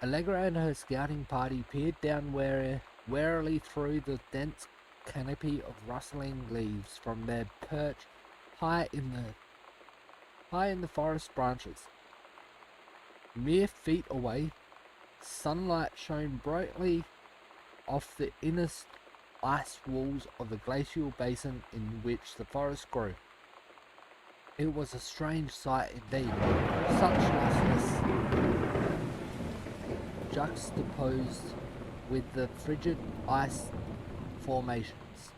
Allegra and her scouting party peered down warily through the dense canopy of rustling leaves from their perch high in the forest branches. Mere feet away, sunlight shone brightly off the innerst ice walls of the glacial basin in which the forest grew. It was a strange sight indeed, such vastness juxtaposed with the frigid ice formations.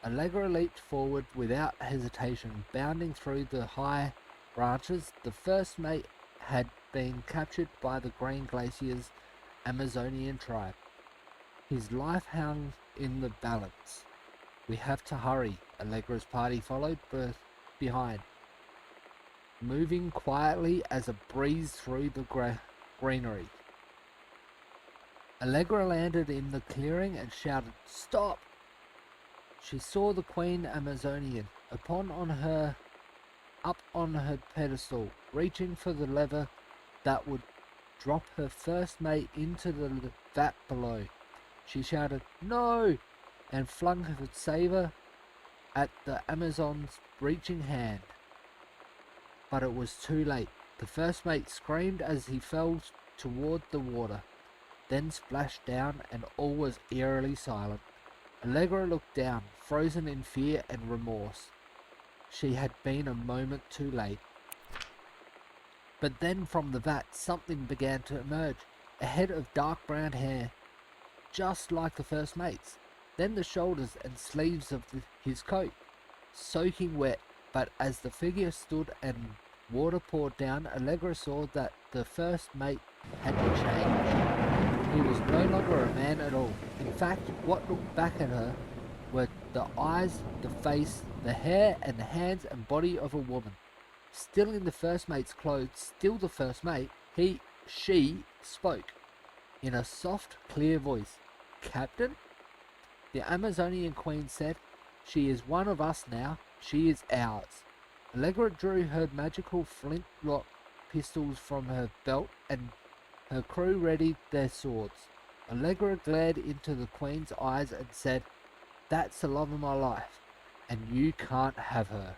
Allegra leaped forward without hesitation, bounding through the high branches. The first mate had been captured by the Green Glacier's Amazonian tribe. His life hung in the balance. We have to hurry. Allegra's party followed behind, moving quietly as a breeze through the greenery. Allegra landed in the clearing and shouted, "Stop!" She saw the Queen Amazonian up on her pedestal, reaching for the lever that would drop her first mate into the vat below. She shouted, "No!" and flung her saber at the Amazon's reaching hand. But it was too late. The first mate screamed as he fell toward the water, then splashed down, and all was eerily silent. Allegra looked down, frozen in fear and remorse. She had been a moment too late. But then from the vat something began to emerge, a head of dark brown hair, just like the first mate's. Then the shoulders and sleeves of his coat, soaking wet. But as the figure stood and water poured down, Allegra saw that the first mate had changed. He was no longer a man at all. In fact, what looked back at her were the eyes, the face, the hair, and the hands and body of a woman. Still in the first mate's clothes, still the first mate, she spoke in a soft, clear voice. "Captain?" The Amazonian queen said, "She is one of us now. She is ours." Allegra drew her magical flintlock pistols from her belt, and her crew readied their swords. Allegra glared into the queen's eyes and said, "That's the love of my life, and you can't have her."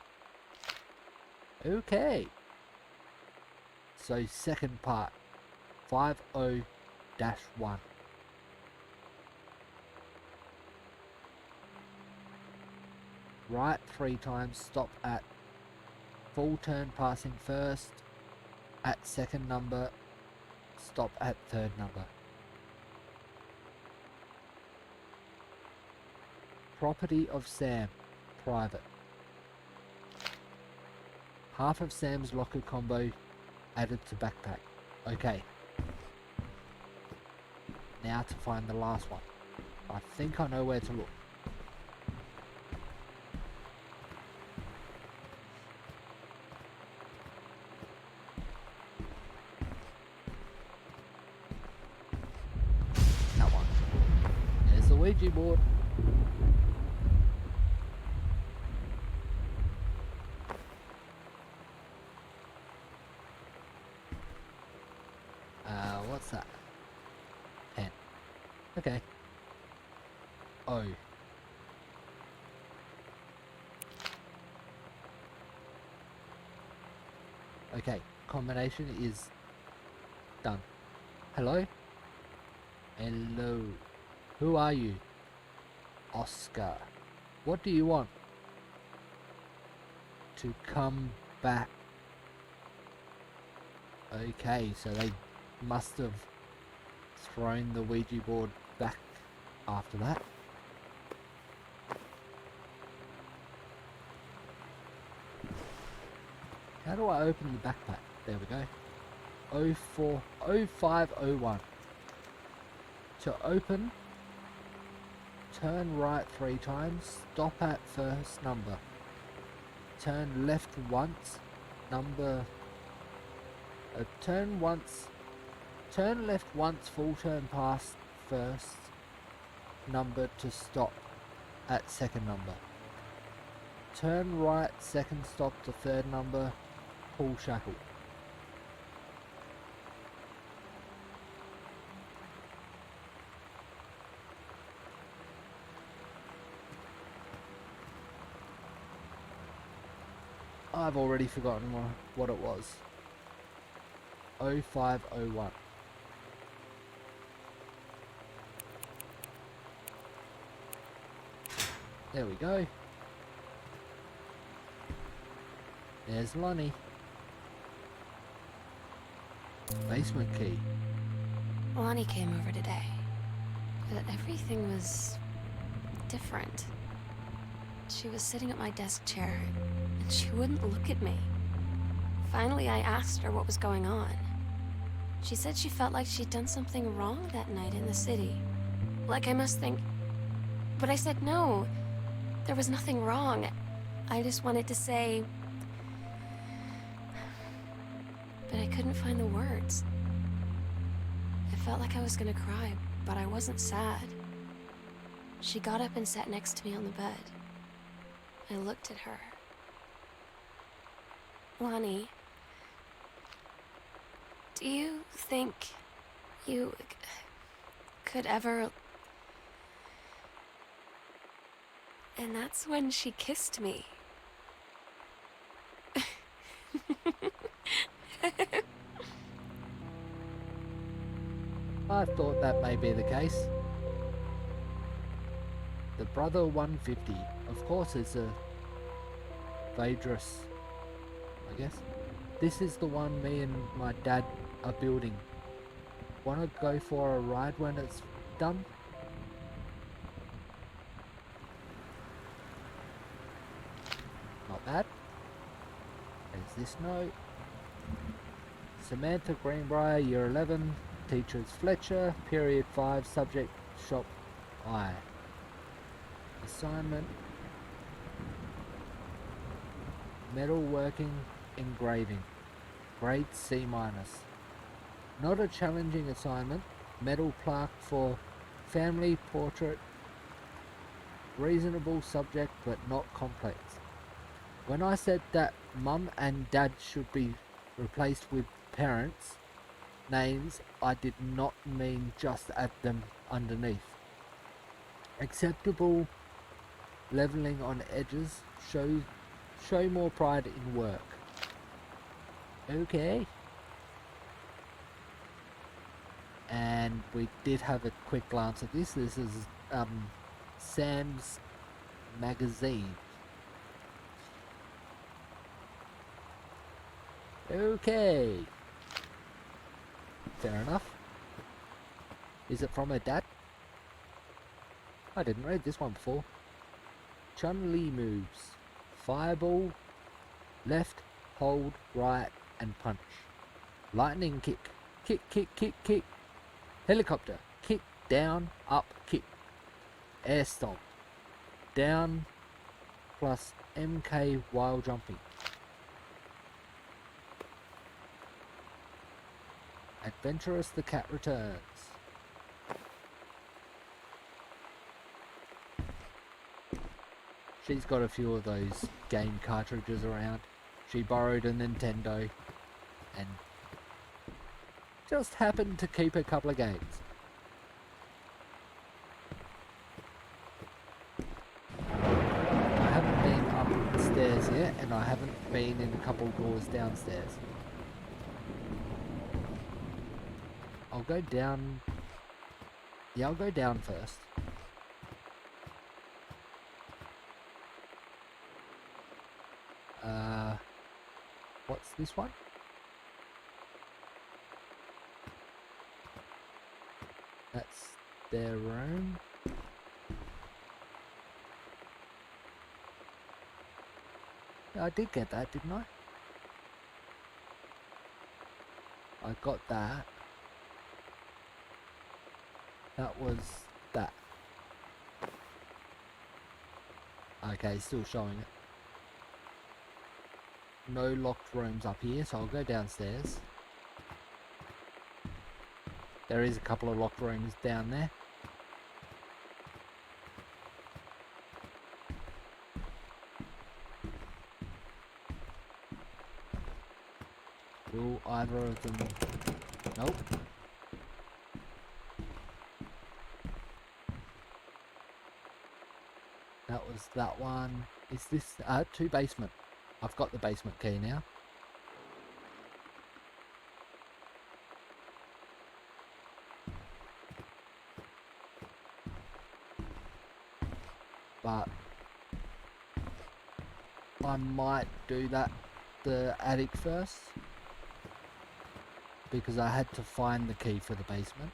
Okay. So second part, 50-1. Right 3 times, stop at full turn passing first, at second number, stop at third number. Property of Sam, private. Half of Sam's locker combo added to backpack. Okay. Now to find the last one. I think I know where to look. That one. There's the Ouija board. What's that? 10. Okay. Oh. Okay, combination is done. Hello? Hello. Who are you? Oscar. What do you want? To come back. Okay, so they must have thrown the Ouija board back after that. How do I open the backpack? There we go. 0501. To open, turn right 3 times, stop at first number. Turn left once, turn left once, full turn past first number to stop at second number. Turn right, second stop to third number, pull shackle. I've already forgotten what it was. 0501. There we go. There's Lonnie. Basement key. Lonnie came over today, but everything was different. She was sitting at my desk chair, and she wouldn't look at me. Finally, I asked her what was going on. She said she felt like she'd done something wrong that night in the city. Like I must think... But I said no. There was nothing wrong. I just wanted to say... But I couldn't find the words. I felt like I was gonna cry, but I wasn't sad. She got up and sat next to me on the bed. I looked at her. Lonnie, do you think you could ever... And that's when she kissed me. I thought that may be the case. The Brother 150, of course, is a Vadris, I guess. This is the one me and my dad are building. Wanna go for a ride when it's done? Not bad. There's this note. Samantha Greenbrier, Year 11, Teachers Fletcher, Period 5, Subject Shop I. Assignment: Metalworking Engraving, Grade C-. Not a challenging assignment. Metal plaque for family portrait. Reasonable subject but not complex. When I said that Mum and Dad should be replaced with parents' names, I did not mean just at them underneath. Acceptable leveling on edges. Show more pride in work. Okay. And we did have a quick glance at this. This is Sam's magazine. Okay. Fair enough. Is it from her dad? I didn't read this one before. Chun-Li moves. Fireball, left, hold, right, and punch. Lightning kick. Kick, kick, kick, kick. Helicopter. Kick, down, up, kick. Air stomp. Down plus MK while jumping. Adventurous the cat returns. She's got a few of those game cartridges around. She borrowed a Nintendo and just happened to keep a couple of games. I haven't been upstairs yet, and I haven't been in a couple doors downstairs. I'll go down. Yeah, I'll go down first. What's this one? That's their room. Yeah, I did get that, didn't I? I got that. That was that. Okay, still showing it. No locked rooms up here, so I'll go downstairs. There is a couple of locked rooms down there. Will either of them... Nope. That was that one. Is this... two basement. I've got the basement key now. But I might do the attic first, because I had to find the key for the basement.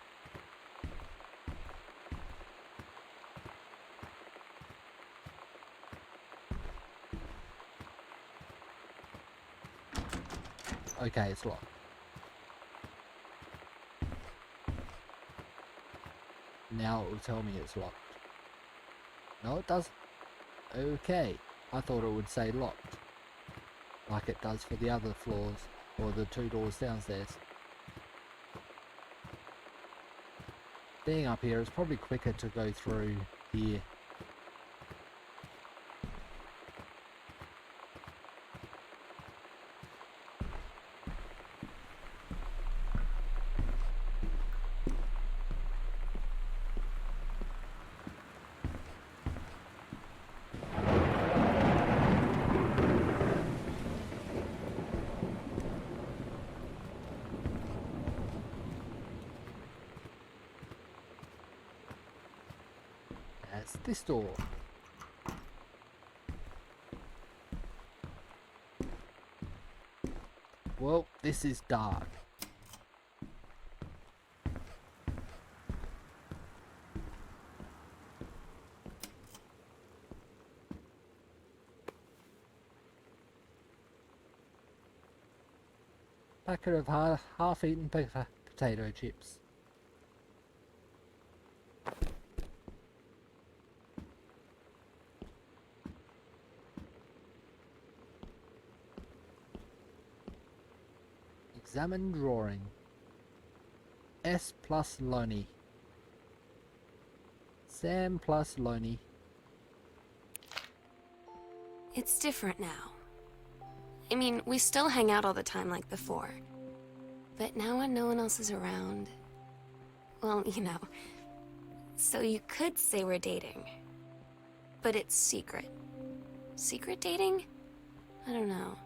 Okay, it's locked. Now it will tell me it's locked. No, it doesn't. Okay, I thought it would say locked, like it does for the other floors, or the 2 doors downstairs. Being up here, it's probably quicker to go through here. That's this door. Well, this is dark. Packet of half-eaten potato chips. Examine drawing. S plus Loney. Sam plus Loney. It's different now. I mean, we still hang out all the time like before. But now when no one else is around, well, you know. So you could say we're dating. But it's secret. Secret dating? I don't know.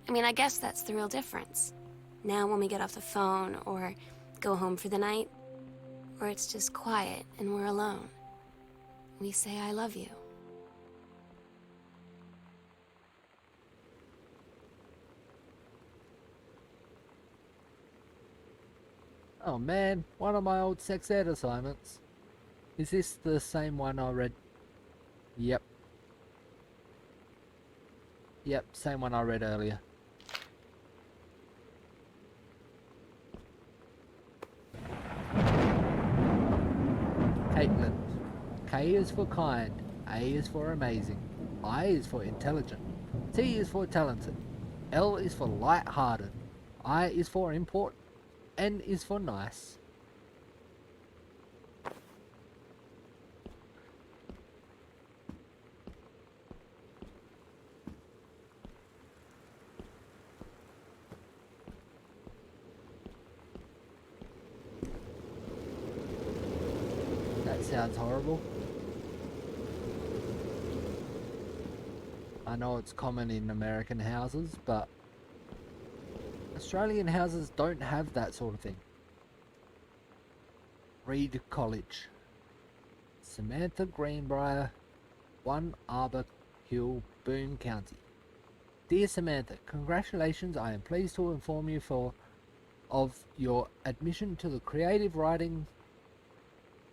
I mean, I guess that's the real difference. Now when we get off the phone, or go home for the night, or it's just quiet and we're alone, we say I love you. Oh man, one of my old sex ed assignments. Is this the same one I read? Yep. Yep, same one I read earlier. Caitlin. K is for kind, A is for amazing, I is for intelligent, T is for talented, L is for light-hearted, I is for important, N is for nice. That sounds horrible. I know it's common in American houses, but Australian houses don't have that sort of thing. Reed College. Samantha Greenbrier, 1 Arbor Hill, Boone County. Dear Samantha, congratulations. I am pleased to inform you of your admission to the creative writing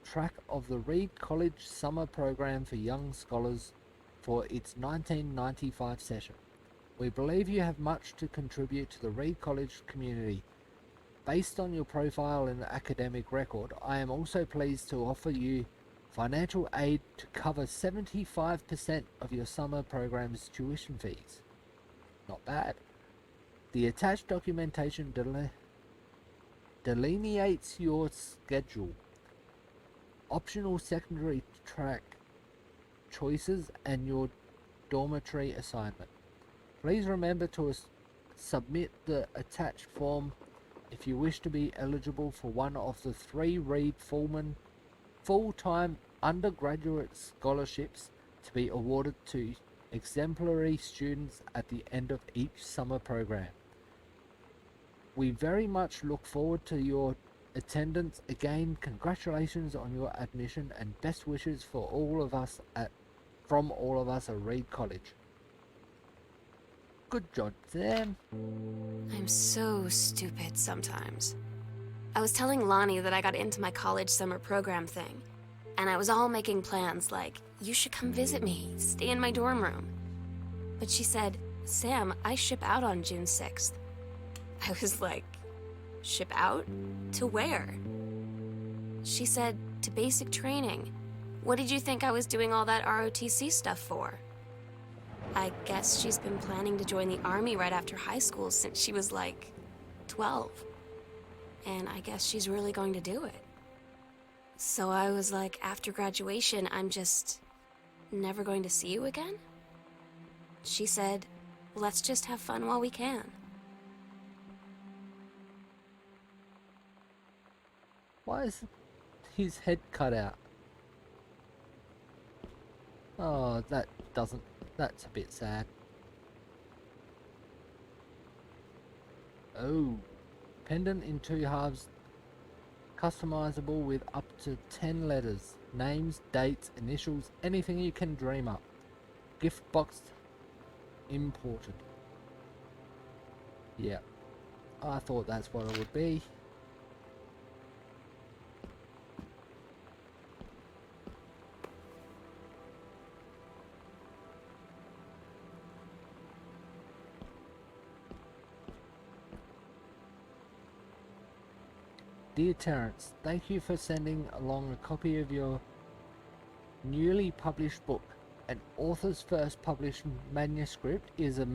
track of the Reed College Summer Program for Young Scholars for its 1995 session. We believe you have much to contribute to the Reed College community. Based on your profile and academic record, I am also pleased to offer you financial aid to cover 75% of your summer program's tuition fees. Not bad. The attached documentation delineates your schedule, optional secondary track choices, and your dormitory assignment. Please remember to submit the attached form if you wish to be eligible for one of the 3 Reed full-time undergraduate scholarships to be awarded to exemplary students at the end of each summer program. We very much look forward to your attendance. Again, congratulations on your admission and best wishes for from all of us at Reed College. Good job, Sam. I'm so stupid sometimes. I was telling Lonnie that I got into my college summer program thing, and I was all making plans like, you should come visit me, stay in my dorm room. But she said, Sam, I ship out on June 6th. I was like, ship out? To where? She said, to basic training. What did you think I was doing all that ROTC stuff for? I guess she's been planning to join the army right after high school since she was like 12. And I guess she's really going to do it. So I was like, after graduation, I'm just never going to see you again? She said, let's just have fun while we can. Why is his head cut out? Oh, that's a bit sad. Oh, pendant in 2 halves, customizable with up to 10 letters, names, dates, initials, anything you can dream up. Gift box imported. Yeah, I thought that's what it would be. Dear Terence, thank you for sending along a copy of your newly published book. An author's first published manuscript is a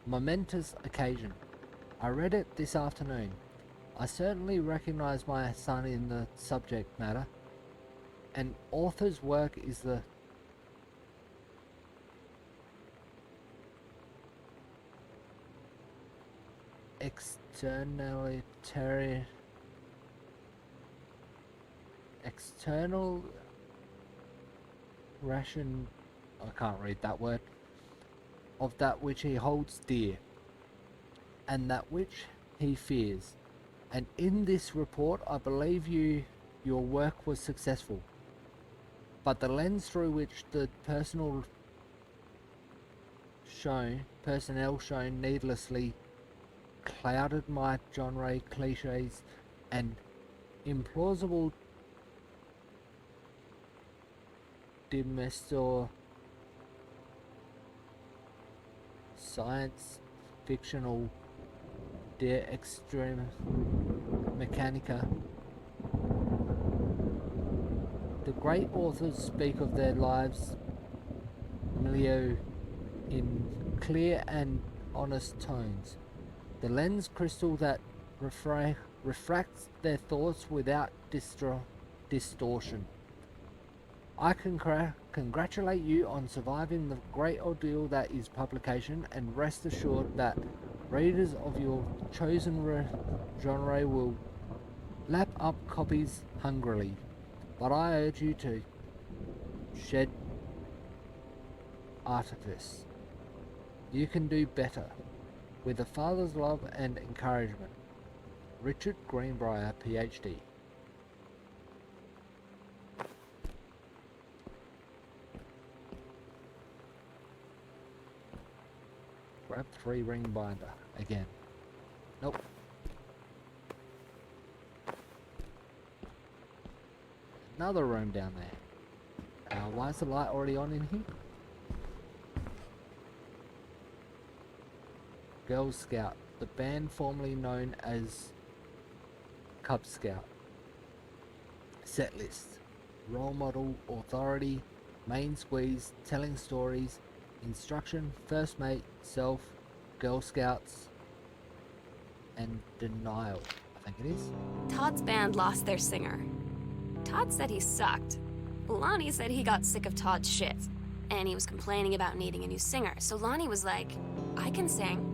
momentous occasion. I read it this afternoon. I certainly recognize my son in the subject matter. An author's work is the external ration, I can't read that word, of that which he holds dear, and that which he fears. And in this report, I believe your work was successful. But the lens through which the personnel shown needlessly clouded my genre cliches and implausible domestic science fictional der extreme mechanica. The great authors speak of their lives milieu in clear and honest tones. The lens crystal that refracts their thoughts without distortion. I congratulate you on surviving the great ordeal that is publication, and rest assured that readers of your chosen genre will lap up copies hungrily. But I urge you to shed artifice. You can do better. With a father's love and encouragement. Richard Greenbrier, PhD. Grab 3 ring binder again. Nope. Another room down there. Why is the light already on in here? Girl Scout, the band formerly known as Cub Scout. Set list. Role model, authority, main squeeze, telling stories, instruction, first mate, self, Girl Scouts, and denial, I think it is. Todd's band lost their singer. Todd said he sucked. Lonnie said he got sick of Todd's shit, and he was complaining about needing a new singer. So Lonnie was like, I can sing.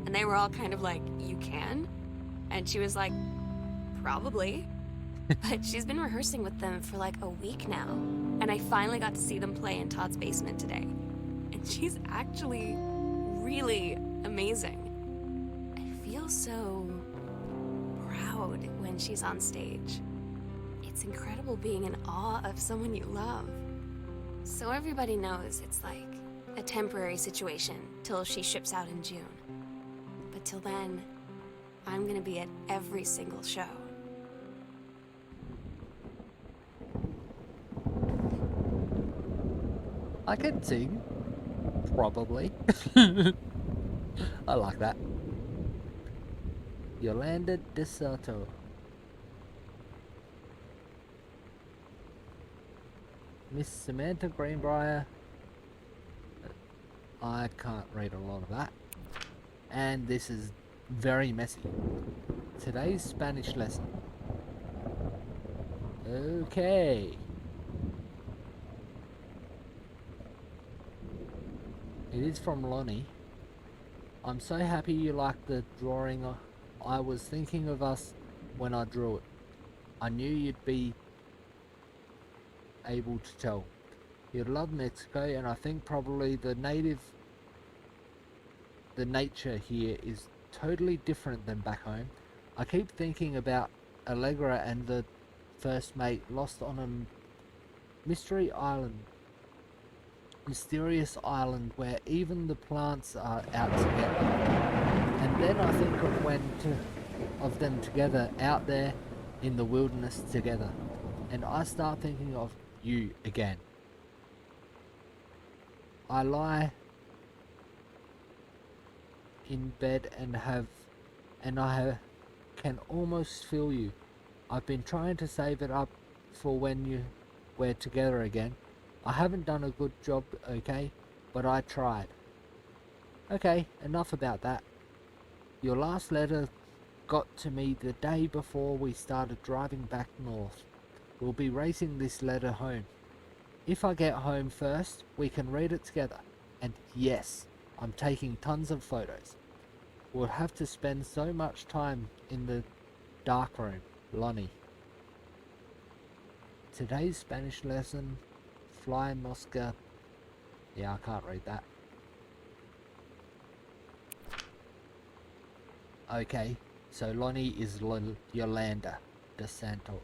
And they were all kind of like, you can? And she was like, probably. But she's been rehearsing with them for like a week now. And I finally got to see them play in Todd's basement today. and she's actually really amazing. I feel so proud when she's on stage. It's incredible being in awe of someone you love. So everybody knows it's like a temporary situation till she ships out in June. But till then, I'm gonna be at every single show. I can sing. Probably. I like that. Yolanda DeSoto. Miss Samantha Greenbrier. I can't read a lot of that. And this is very messy. Today's Spanish lesson. Okay. It is from Lonnie. I'm so happy you like the drawing. I was thinking of us when I drew it. I knew you'd be able to tell. You'd love Mexico, and I think probably the nature here is totally different than back home. I keep thinking about Allegra and the first mate lost on a mysterious island where even the plants are out together. And then I think of them together out there in the wilderness together. And I start thinking of you again. I lie in bed and can almost feel you. I've been trying to save it up for when we're together again. I haven't done a good job, okay, but I tried. Okay, enough about that. Your last letter got to me the day before we started driving back north. We'll be racing this letter home. If I get home first, we can read it together. And yes, I'm taking tons of photos. We'll have to spend so much time in the dark room. Lonnie. Today's Spanish lesson, Fly Mosca. Yeah, I can't read that. Okay, so Lonnie is Yolanda DeSoto.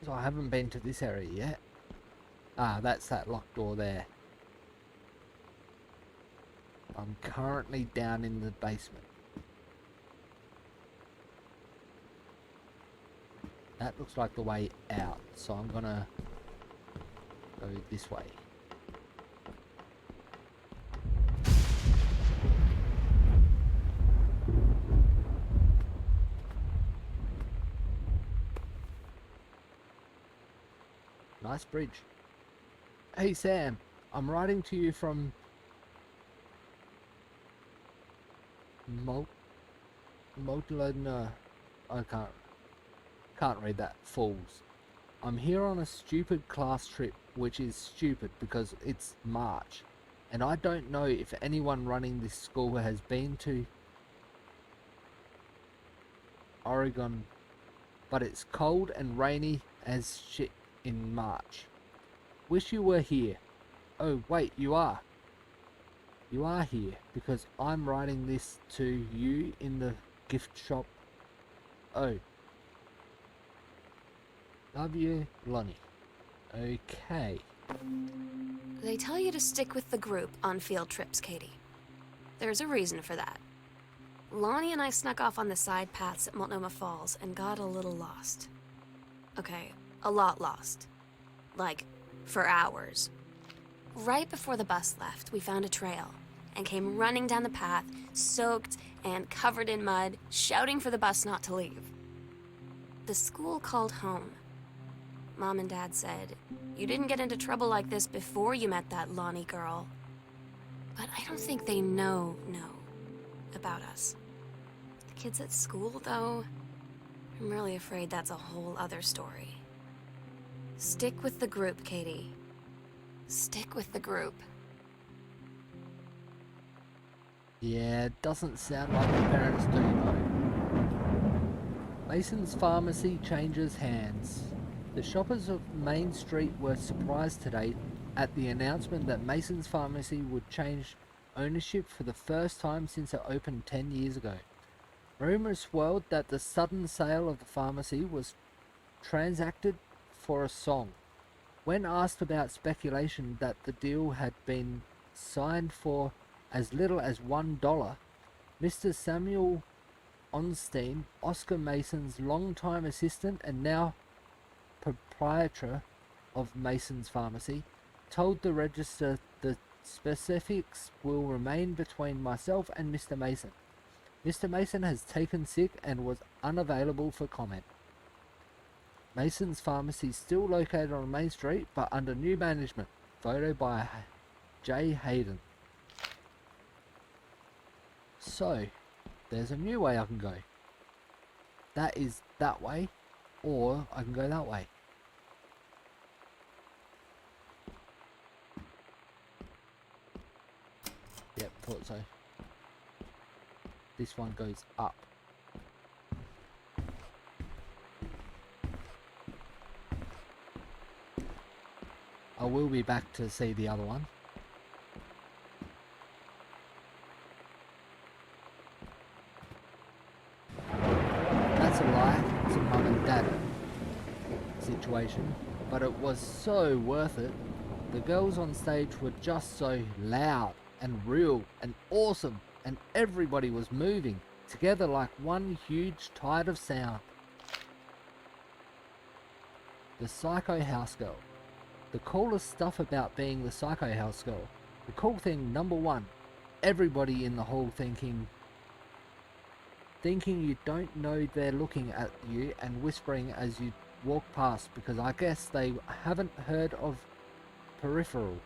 So I haven't been to this area yet. Ah, that's that locked door there. I'm currently down in the basement. That looks like the way out, so I'm gonna go this way. Nice bridge. Hey Sam, I'm writing to you from Motlana. I can't read that. Falls. I'm here on a stupid class trip, which is stupid because it's March, and I don't know if anyone running this school has been to Oregon, but it's cold and rainy as shit in March. Wish you were here. Oh wait, you are. You are here because I'm writing this to you in the gift shop. Oh. Love you, Lonnie. Okay. They tell you to stick with the group on field trips, Katie. There's a reason for that. Lonnie and I snuck off on the side paths at Multnomah Falls and got a little lost. Okay, a lot lost. Like, for hours. Right before the bus left, we found a trail and came running down the path, soaked and covered in mud, shouting for the bus not to leave. The school called home. Mom and Dad said, "You didn't get into trouble like this before you met that Lonnie girl." But I don't think they know about us. The kids at school, though, I'm really afraid that's a whole other story. Stick with the group, Katie. Stick with the group. Yeah, it doesn't sound like the parents do know. Mason's pharmacy changes hands. The shoppers of Main Street were surprised today at the announcement that Mason's pharmacy would change ownership for the first time since it opened 10 years ago. Rumors swirled that the sudden sale of the pharmacy was transacted for a song. When asked about speculation that the deal had been signed for as little as $1, Mr. Samuel Onstein, Oscar Mason's longtime assistant and now proprietor of Mason's Pharmacy, told the Register the specifics will remain between myself and Mr. Mason. Mr. Mason has taken sick and was unavailable for comment. Mason's Pharmacy still located on Main Street but under new management. Photo by J. Hayden. So, there's a new way I can go. That is that way, or I can go that way. Yep, thought so. This one goes up. I will be back to see the other one. That's a lie. It's a mum and dad situation, but it was so worth it. The girls on stage were just so loud and real and awesome, and everybody was moving together like one huge tide of sound. The Psycho House Girl. The coolest stuff about being the Psycho House Girl. The cool thing, number one, everybody in the hall thinking you don't know they're looking at you and whispering as you walk past, because I guess they haven't heard of Peripheral.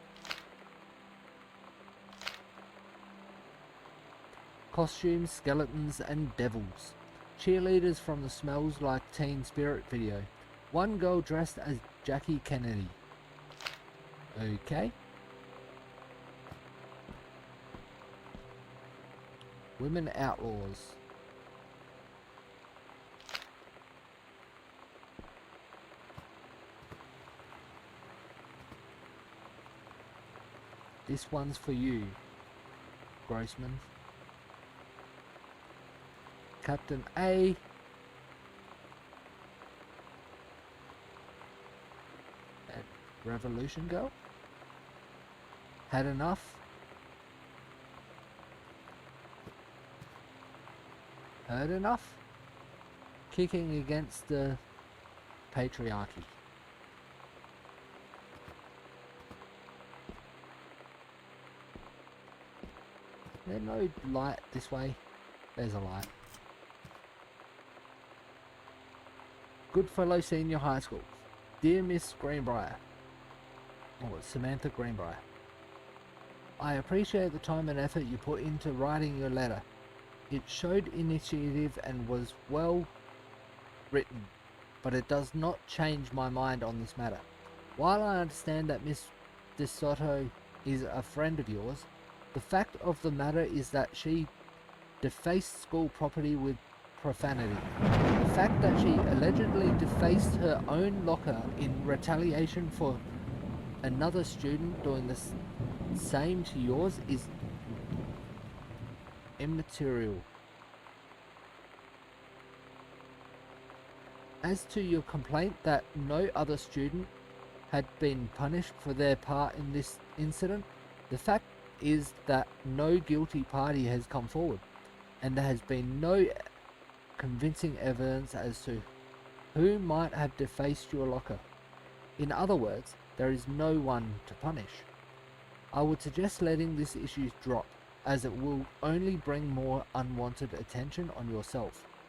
Costumes, skeletons and devils. Cheerleaders from the Smells Like Teen Spirit video. One girl dressed as Jackie Kennedy. Okay. Women Outlaws. This one's for you, Grossman. Captain A. And Revolution Girl. Had enough. Heard enough. Kicking against the patriarchy. There's no light this way. There's a light. Goodfellow Senior High School. Dear Miss Greenbrier. Oh, it's Samantha Greenbrier. I appreciate the time and effort you put into writing your letter. It showed initiative and was well written, but it does not change my mind on this matter. While I understand that Miss DeSoto is a friend of yours, the fact of the matter is that she defaced school property with profanity. The fact that she allegedly defaced her own locker in retaliation for another student doing the same to yours is immaterial. As to your complaint that no other student had been punished for their part in this incident, the fact is that no guilty party has come forward, and there has been no convincing evidence as to who might have defaced your locker. In other words, there is no one to punish. I would suggest letting this issue drop, as it will only bring more unwanted attention on yourself.